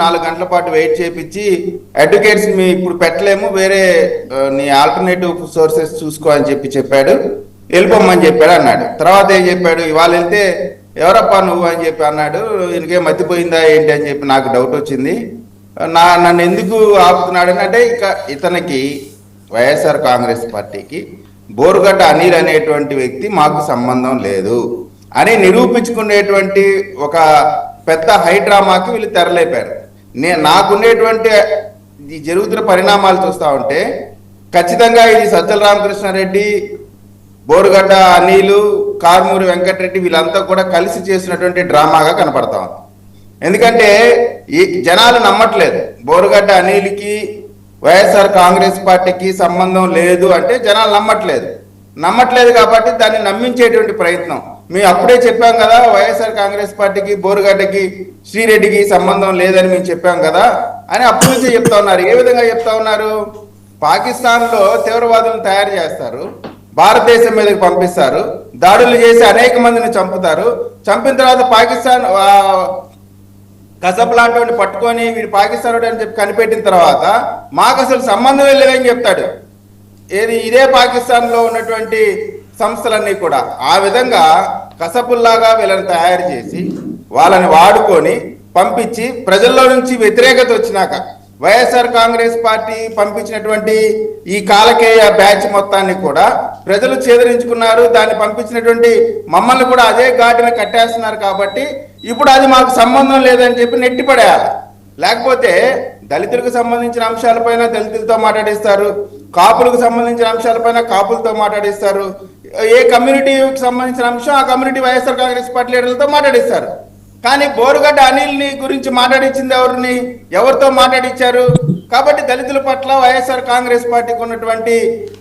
4 గంటల పాటు వెయిట్ చేయించి అడ్వకేట్స్ మీ ఇప్పుడు పెట్టలేము, వేరే నీ ఆల్టర్నేటివ్ సోర్సెస్ చూసుకో అని చెప్పాడు. వెళ్ళిపోమని చెప్పాడు అన్నాడు. తర్వాత ఏం చెప్పాడు, ఇవాళ వెళ్తే ఎవరప్పా నువ్వు అని చెప్పి అన్నాడు. ఇంకేం మతిపోయిందా ఏంటి అని చెప్పి నాకు డౌట్ వచ్చింది. నన్ను ఎందుకు ఆపుతున్నాడని అంటే ఇక ఇతనికి వైఎస్ఆర్ కాంగ్రెస్ పార్టీకి బోరుగడ్డ అనిల్ అనేటువంటి వ్యక్తి మాకు సంబంధం లేదు అని నిరూపించుకునేటువంటి ఒక పెద్ద హైడ్రామాకి వీళ్ళు తెరలేపారు. నాకున్నటువంటి ఈ జరుగుతున్న పరిణామాలు చూస్తూ ఉంటే ఖచ్చితంగా ఇది సజ్జల రామకృష్ణారెడ్డి, బోరుగడ్డ అనిలు, కారుమూరి వెంకటరెడ్డి వీళ్ళంతా కూడా కలిసి చేసినటువంటి డ్రామాగా కనపడతా ఉంది. ఎందుకంటే ఈ జనాలు నమ్మట్లేదు, బోరుగడ్డ అనిల్కి వైఎస్ఆర్ కాంగ్రెస్ పార్టీకి సంబంధం లేదు అంటే జనాలు నమ్మట్లేదు కాబట్టి దాన్ని నమ్మించేటువంటి ప్రయత్నం. మేము అప్పుడే చెప్పాం కదా, వైఎస్ఆర్ కాంగ్రెస్ పార్టీకి బోరుగడ్డకి శ్రీరెడ్డికి సంబంధం లేదని మేము చెప్పాం కదా అని అప్పటి నుంచే చెప్తా ఉన్నారు. ఏ విధంగా చెప్తా ఉన్నారు, పాకిస్తాన్లో తీవ్రవాదులను తయారు చేస్తారు, భారతదేశం మీదకి పంపిస్తారు, దాడులు చేసి అనేక మందిని చంపుతారు, చంపిన తర్వాత పాకిస్తాన్ కసబ్ లాంటి పట్టుకొని వీడు పాకిస్తాన్ అని చెప్పి కనిపెట్టిన తర్వాత మాకు అసలు సంబంధమే లేదని చెప్తాడు. ఇదే పాకిస్తాన్లో ఉన్నటువంటి సంస్థలన్నీ కూడా ఆ విధంగా కసపుల్లాగా వీళ్ళని తయారు చేసి వాళ్ళని వాడుకొని పంపించి ప్రజల్లో నుంచి వ్యతిరేకత వచ్చినాక వైఎస్ఆర్ కాంగ్రెస్ పార్టీ పంపించినటువంటి ఈ కాలకేయ బ్యాచ్ మొత్తాన్ని కూడా ప్రజలు చేదరించుకున్నారు. దాన్ని పంపించినటువంటి మమ్మల్ని కూడా అదే ఘాటిన కట్టేస్తున్నారు. కాబట్టి ఇప్పుడు అది మాకు సంబంధం లేదని చెప్పి నెట్టిపడేయాలి. లేకపోతే దళితులకు సంబంధించిన అంశాలపైన దళితులతో మాట్లాడిస్తారు, కాపులకు సంబంధించిన అంశాలపైన కాపులతో మాట్లాడిస్తారు, ఏ కమ్యూనిటీకి సంబంధించిన అంశం ఆ కమ్యూనిటీ వైఎస్ఆర్ కాంగ్రెస్ పార్టీ లీడర్లతో మాట్లాడిస్తారు. కానీ బోరుగడ్డ అనిల్ని గురించి మాట్లాడించింది ఎవరితో మాట్లాడించారు? కాబట్టి దళితుల పట్ల వైఎస్ఆర్ కాంగ్రెస్ పార్టీకి ఉన్నటువంటి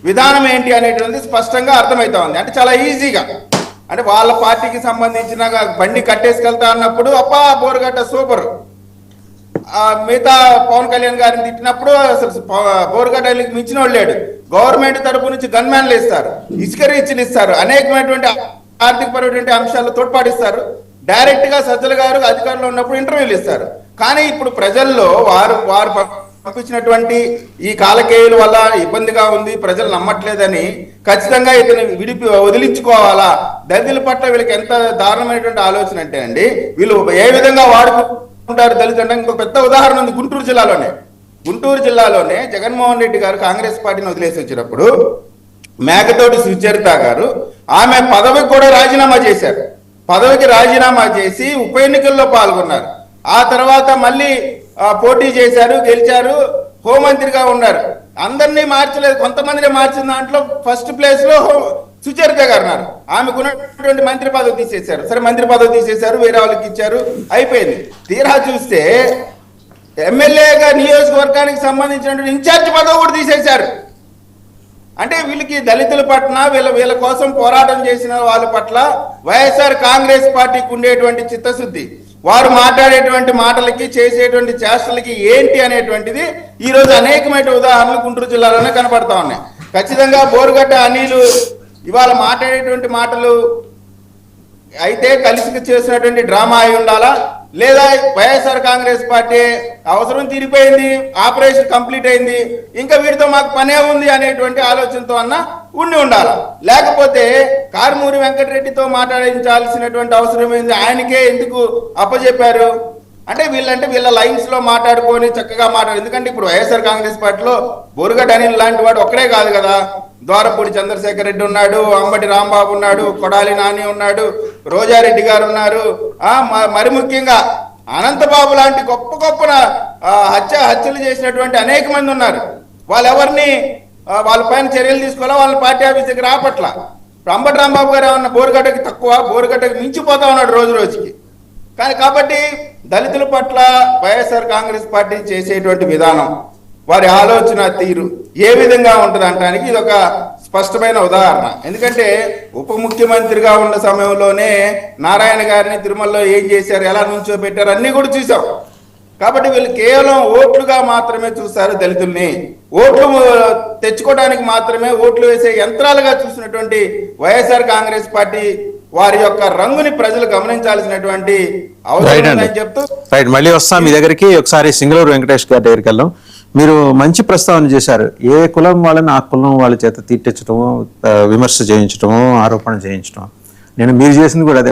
విధానం ఏంటి అనేటువంటిది స్పష్టంగా అర్థమవుతా ఉంది. అంటే చాలా ఈజీగా, అంటే వాళ్ళ పార్టీకి సంబంధించిన బండి కట్టేసుకెళ్తా అన్నప్పుడు అప్పా బోరుగడ్డ సూపర్, మిగతా పవన్ కళ్యాణ్ గారిని తిట్టినప్పుడు అసలు బోరుగడ్డకి మించిన వాళ్ళు లేడు. గవర్నమెంట్ తరపు నుంచి గన్మ్యాన్లు ఇస్తారు, ఇసుక రీచ్లు ఇస్తారు, అనేకమైనటువంటి ఆర్థికపరమైనటువంటి అంశాలు తోడ్పాటిస్తారు. డైరెక్ట్ గా సజ్జల గారు అధికారంలో ఉన్నప్పుడు ఇంటర్వ్యూలు ఇస్తారు. కానీ ఇప్పుడు ప్రజల్లో వారు పంపించినటువంటి ఈ కాలకేయుల వల్ల ఇబ్బందిగా ఉంది, ప్రజలు నమ్మట్లేదని ఖచ్చితంగా ఇతను వదిలించుకోవాలా. దళితుల పట్ల వీళ్ళకి ఎంత దారుణమైనటువంటి ఆలోచన అంటే అండి, వీళ్ళు ఏ విధంగా వాడుకుంటారు దళితులు అంటే ఇంకొక పెద్ద ఉదాహరణ ఉంది. గుంటూరు జిల్లాలోనే జగన్మోహన్ రెడ్డి గారు కాంగ్రెస్ పార్టీని వదిలేసి వచ్చినప్పుడు మేకతోటి సుచరిత గారు ఆమె పదవికి కూడా రాజీనామా చేశారు. పదవికి రాజీనామా చేసి ఉప ఎన్నికల్లో పాల్గొన్నారు. ఆ తర్వాత మళ్ళీ పోటీ చేశారు, గెలిచారు, హోంమంత్రిగా ఉన్నారు. అందరినీ మార్చలేదు, కొంతమందిని మార్చిన దాంట్లో ఫస్ట్ ప్లేస్ లో సుచరిత గారు ఉన్నారు. ఆమెకున్నటువంటి మంత్రి పదవి తీసేశారు. సరే మంత్రి పదవి తీసేశారు, వేరే వాళ్ళకి ఇచ్చారు, అయిపోయింది. తీరా చూస్తే ఎమ్మెల్యేగా నియోజకవర్గానికి సంబంధించినటువంటి ఇన్ఛార్జ్ పదవి కూడా తీసేశారు. అంటే వీళ్ళకి దళితుల పట్ల వీళ్ళ కోసం పోరాటం చేసిన వాళ్ళ పట్ల వైఎస్ఆర్ కాంగ్రెస్ పార్టీకి ఉండేటువంటి చిత్తశుద్ధి, వారు మాట్లాడేటువంటి మాటలకి చేసేటువంటి చేష్టలకి ఏంటి అనేటువంటిది ఈరోజు అనేకమైన ఉదాహరణలు గుంటూరు జిల్లాలోనే కనపడతా ఉన్నాయి. ఖచ్చితంగా బోరుగడ్డ అనిలు ఇవాళ మాట్లాడేటువంటి మాటలు అయితే కలిసి చేసినటువంటి డ్రామా అయి ఉండాలా, లేదా వైఎస్ఆర్ కాంగ్రెస్ పార్టీ అవసరం తీరిపోయింది, ఆపరేషన్ కంప్లీట్ అయింది, ఇంకా వీటితో మాకు పనే ఉంది అనేటువంటి ఆలోచనతో ఉండాలి. లేకపోతే కారుమూరి వెంకటరెడ్డితో మాట్లాడించాల్సినటువంటి అవసరం ఏంది, ఆయనకే ఎందుకు అప్పచెప్పారు అంటే వీళ్ళ లైన్స్ లో మాట్లాడుకొని చక్కగా ఎందుకంటే ఇప్పుడు వైఎస్ఆర్ కాంగ్రెస్ పార్టీలో బోరుగడ్డ అనిల్ లాంటి వాడు ఒక్కడే కాదు కదా, ద్వారపూడి చంద్రశేఖర్ రెడ్డి ఉన్నాడు, అంబటి రాంబాబు ఉన్నాడు, కొడాలి నాని ఉన్నాడు, రోజారెడ్డి గారు ఉన్నారు, మరి ముఖ్యంగా అనంతబాబు లాంటి గొప్ప హత్యలు చేసినటువంటి అనేక మంది ఉన్నారు. వాళ్ళెవరిని వాళ్ళ పైన చర్యలు తీసుకోవాలా, వాళ్ళ పార్టీ ఆఫీస్ దగ్గర రాపట్ల. అంబటి రాంబాబు గారు ఏమన్నా బోరుగడ్డకి తక్కువ, బోరుగడ్డకి మించిపోతా ఉన్నాడు రోజు రోజుకి. కాబట్టి దళితుల పట్ల వైఎస్ఆర్ కాంగ్రెస్ పార్టీ చేసేటువంటి విధానం, వారి ఆలోచన తీరు ఏ విధంగా ఉంటుంది అనడానికి ఇది ఒక స్పష్టమైన ఉదాహరణ. ఎందుకంటే ఉప ముఖ్యమంత్రిగా ఉన్న సమయంలోనే నారాయణ గారిని తిరుమలలో ఏం చేశారు, ఎలా నుంచోబెట్టారు అన్నీ కూడా చూసాం. కాబట్టి వీళ్ళు కేవలం ఓట్లుగా మాత్రమే చూస్తారు, దళితుల్ని ఓట్లు తెచ్చుకోవడానికి మాత్రమే, ఓట్లు వేసే యంత్రాలుగా చూసినటువంటి వైఎస్ఆర్ కాంగ్రెస్ పార్టీ వారి యొక్క రంగుని ప్రజలు గమనించాల్సినటువంటి అవసరం ఉందని చెప్తూ రైట్, మళ్ళీ వస్తాం మీ దగ్గరికి. ఒకసారి సింగళూరు వెంకటేష్ గారి దగ్గరికి వెళ్దాం. మీరు మంచి ప్రస్తావన చేశారు. ఏ కులం వాళ్ళని ఆ కులం వాళ్ళ చేత తిట్టించడము, విమర్శ చేయించడము, ఆరోపణ చేయించడం. మీరు చేసింది కూడా అదే.